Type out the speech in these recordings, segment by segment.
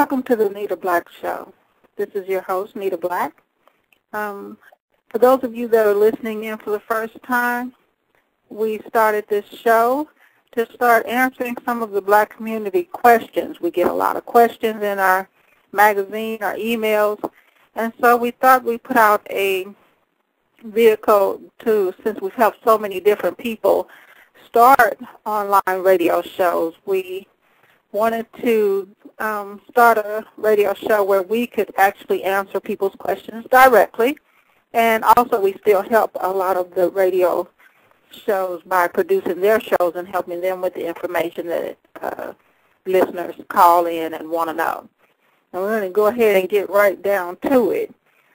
welcome to the Nita Black Show. This is your host, Nita Black. For those of you that are listening in for the first time, we started this show to start answering some of the Black community questions. We get a lot of questions in our magazine, our emails, and so we thought we'd put out a vehicle to, since we've helped so many different people start online radio shows, we wanted to start a radio show where we could actually answer people's questions directly, and also we still help a lot of the radio shows by producing their shows and helping them with the information that listeners call in and want to know. And we're going to go ahead and get right down to it.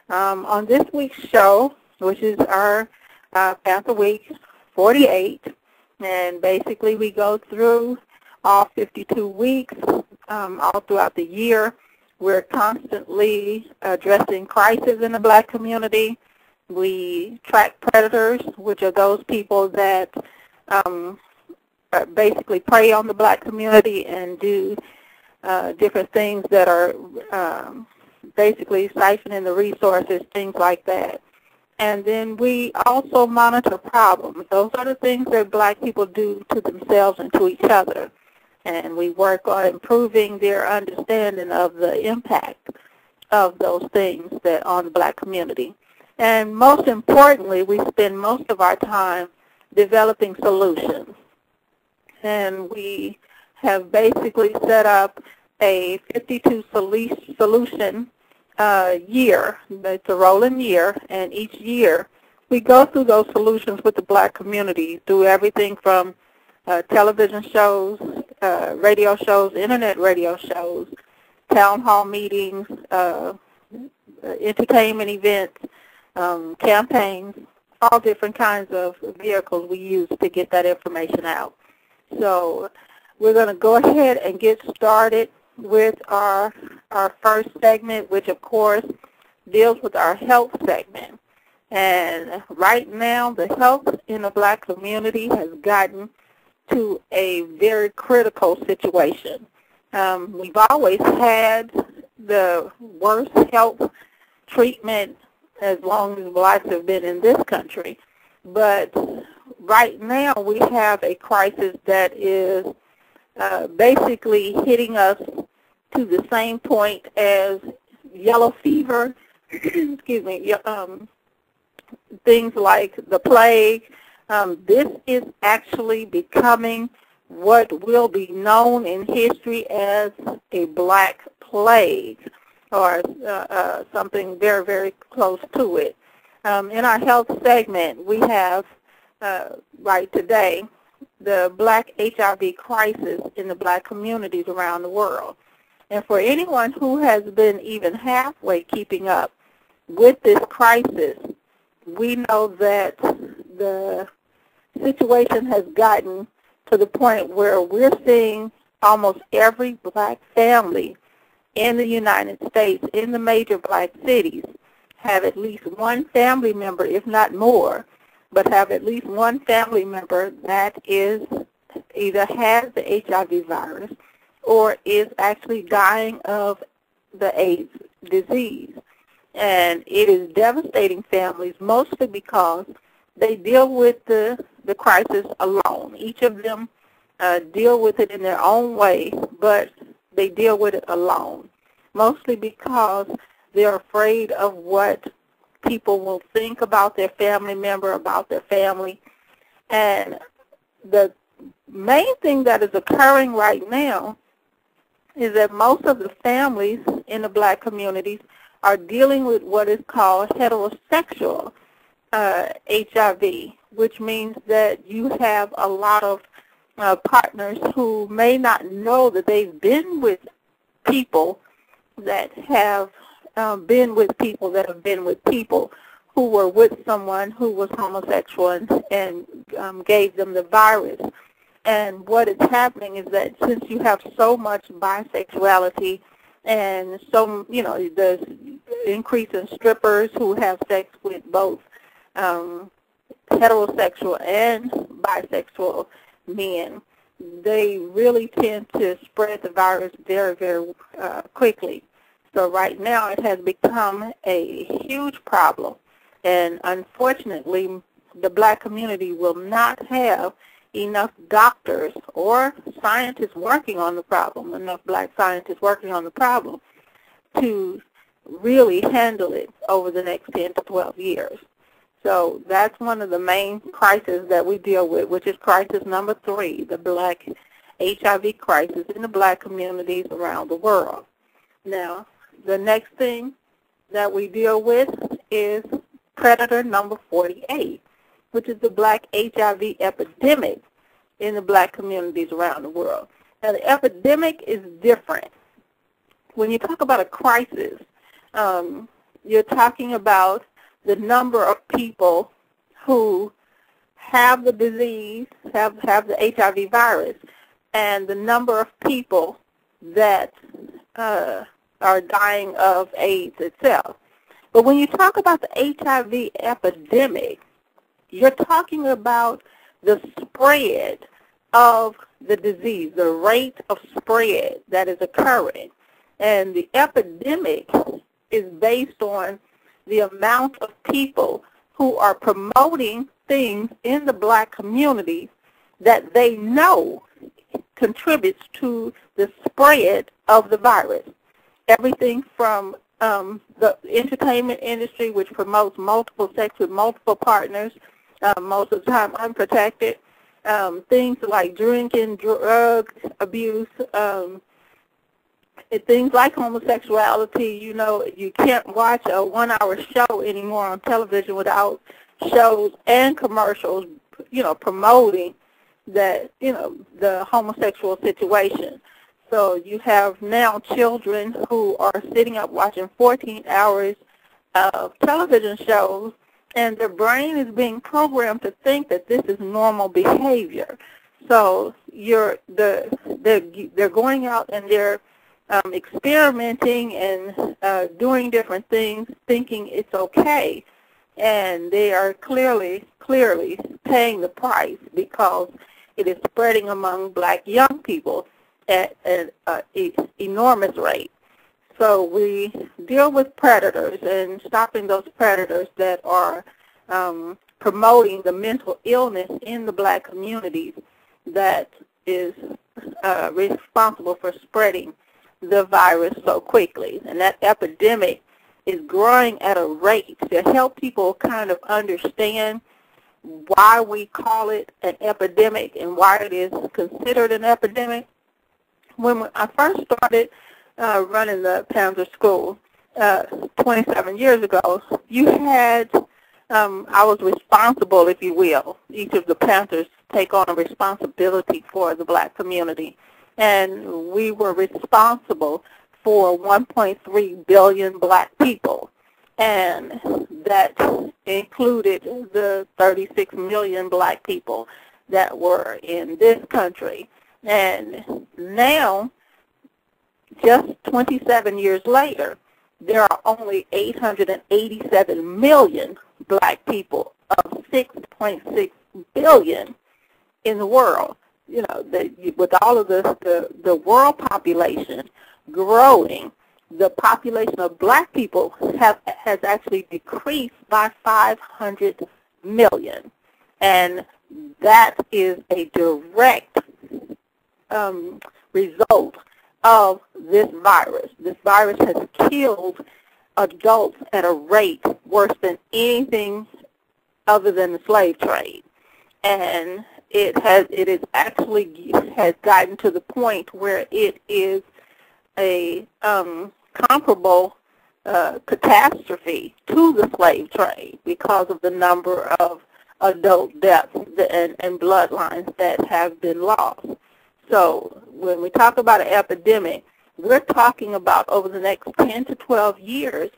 On this week's show, which is our Panther Week 48, and basically we go through all 52 weeks, all throughout the year. We're constantly addressing crises in the Black community. We track predators, which are those people that basically prey on the Black community and do different things that are basically siphoning the resources, things like that. And then we also monitor problems. Those are the things that Black people do to themselves and to each other. And we work on improving their understanding of the impact of those things that on the Black community. And most importantly, we spend most of our time developing solutions. And we have basically set up a 52 solution year. It's a rolling year, and each year we go through those solutions with the Black community through everything from television shows, radio shows, internet radio shows, town hall meetings, entertainment events, campaigns, all different kinds of vehicles we use to get that information out. So we're going to go ahead and get started with our first segment, which of course deals with our health segment. And right now the health in the Black community has gotten to a very critical situation. We've always had the worst health treatment as long as Blacks have been in this country. But right now we have a crisis that is basically hitting us to the same point as yellow fever, excuse me, things like the plague. This is actually becoming what will be known in history as a Black plague, or something very, very close to it. In our health segment, we have right today the Black HIV crisis in the Black communities around the world. And for anyone who has been even halfway keeping up with this crisis, we know that the situation has gotten to the point where we're seeing almost every Black family in the United States, in the major Black cities, have at least one family member, if not more, but have at least one family member that is either has the HIV virus or is actually dying of the AIDS disease. And it is devastating families, mostly because they deal with the crisis alone. Each of them deal with it in their own way, but they deal with it alone, mostly because they're afraid of what people will think about their family member, about their family. And the main thing that is occurring right now is that most of the families in the Black communities are dealing with what is called heterosexual HIV, which means that you have a lot of partners who may not know that they've been with people that have been with people that have been with people who were with someone who was homosexual and gave them the virus. And what is happening is that since you have so much bisexuality and so, you know, there's increase in strippers who have sex with both heterosexual and bisexual men, they really tend to spread the virus very, very quickly. So right now it has become a huge problem. And unfortunately, the black community will not have enough doctors or scientists working on the problem, enough black scientists working on the problem to really handle it over the next 10 to 12 years. So that's one of the main crises that we deal with, which is crisis number 3, the black HIV crisis in the black communities around the world. Now, the next thing that we deal with is predator number 48, which is the black HIV epidemic in the black communities around the world. Now, the epidemic is different. When you talk about a crisis, you're talking about the number of people who have the disease, have the HIV virus, and the number of people that are dying of AIDS itself. But when you talk about the HIV epidemic, you're talking about the spread of the disease, the rate of spread that is occurring. And the epidemic is based on the amount of people who are promoting things in the black community that they know contributes to the spread of the virus. Everything from the entertainment industry, which promotes multiple sex with multiple partners, most of the time unprotected, things like drinking, drug abuse, things like homosexuality. You know, you can't watch a 1-hour show anymore on television without shows and commercials, you know, promoting that, you know, the homosexual situation. So you have now children who are sitting up watching 14 hours of television shows, and their brain is being programmed to think that this is normal behavior. So they're going out and they're experimenting and doing different things, thinking it's okay, and they are clearly paying the price because it is spreading among black young people at an enormous rate. So we deal with predators and stopping those predators that are promoting the mental illness in the black communities that is responsible for spreading the virus so quickly. And that epidemic is growing at a rate. To help people kind of understand why we call it an epidemic and why it is considered an epidemic, when I first started running the Panzer School 27 years ago, you had, I was responsible, if you will. Each of the Panthers take on a responsibility for the black community. And we were responsible for 1.3 billion black people. And that included the 36 million black people that were in this country. And now, just 27 years later, there are only 887 million black people of 6.6 billion in the world. You know, with all of the world population growing, the population of black people has actually decreased by 500 million. And that is a direct result of this virus. This virus has killed adults at a rate worse than anything other than the slave trade. And it has gotten to the point where it is a comparable catastrophe to the slave trade because of the number of adult deaths and bloodlines that have been lost. So when we talk about an epidemic, we're talking about over the next 10 to 12 years,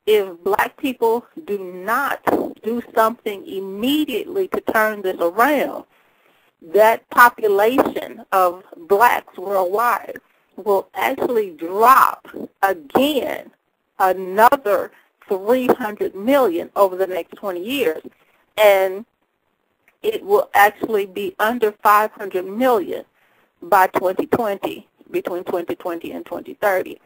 if black people do not do something immediately to turn this around, that population of blacks worldwide will actually drop again another 300 million over the next 20 years. And it will actually be under 500 million by 2020, between 2020 and 2030.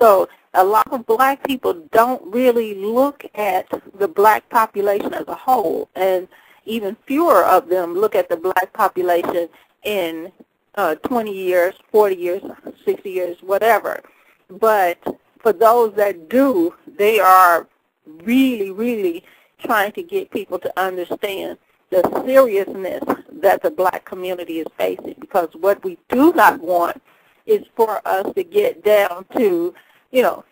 So a lot of black people don't really look at the black population as a whole, and even fewer of them look at the black population in 20 years, 40 years, 60 years, whatever. But for those that do, they are really, really trying to get people to understand the seriousness that the black community is facing, because what we do not want is for us to get down to,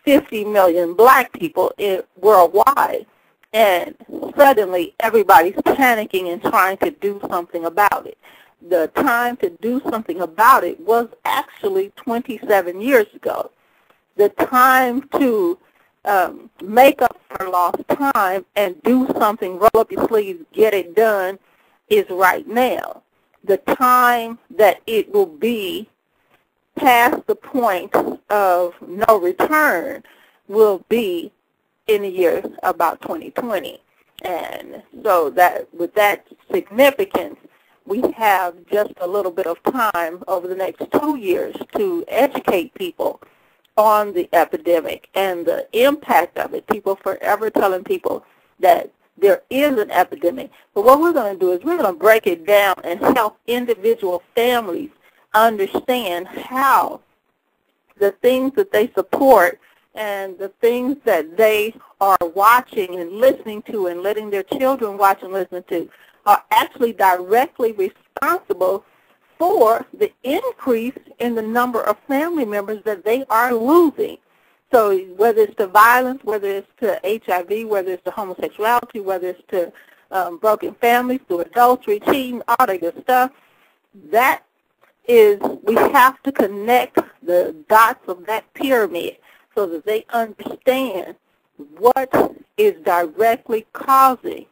50 million black people worldwide, and suddenly everybody's panicking and trying to do something about it. The time to do something about it was actually 27 years ago. The time to make up for lost time and do something, roll up your sleeves, get it done, is right now. The time that it will be past the point of no return will be in the year about 2020. And so that with that significance, we have just a little bit of time over the next 2 years to educate people on the epidemic and the impact of it. People forever telling people that there is an epidemic. But what we're going to do is we're going to break it down and help individual families understand how the things that they support and the things that they are watching and listening to and letting their children watch and listen to are actually directly responsible for the increase in the number of family members that they are losing. So whether it's to violence, whether it's to HIV, whether it's to homosexuality, whether it's to broken families, to adultery, cheating, all that good stuff, that is, we have to connect the dots of that pyramid so that they understand what is directly causing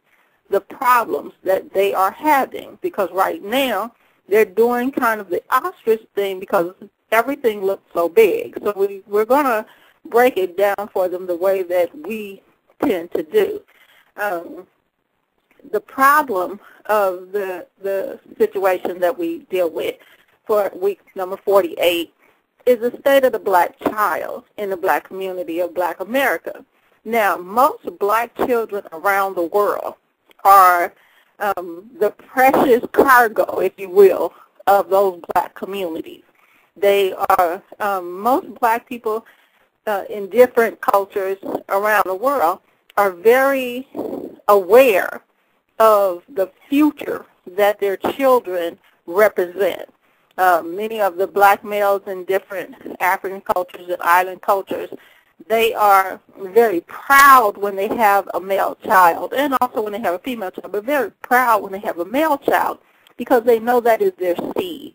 the problems that they are having. Because right now, they're doing kind of the ostrich thing because everything looks so big. So we're going to break it down for them the way that we tend to do. The problem of the situation that we deal with for week number 48 is the state of the black child in the black community of black America. Now, most black children around the world are the precious cargo, if you will, of those black communities. They are, most black people in different cultures around the world are very aware of the future that their children represent. Many of the black males in different African cultures and island cultures, they are very proud when they have a male child, and also when they have a female child, but very proud when they have a male child because they know that is their seed.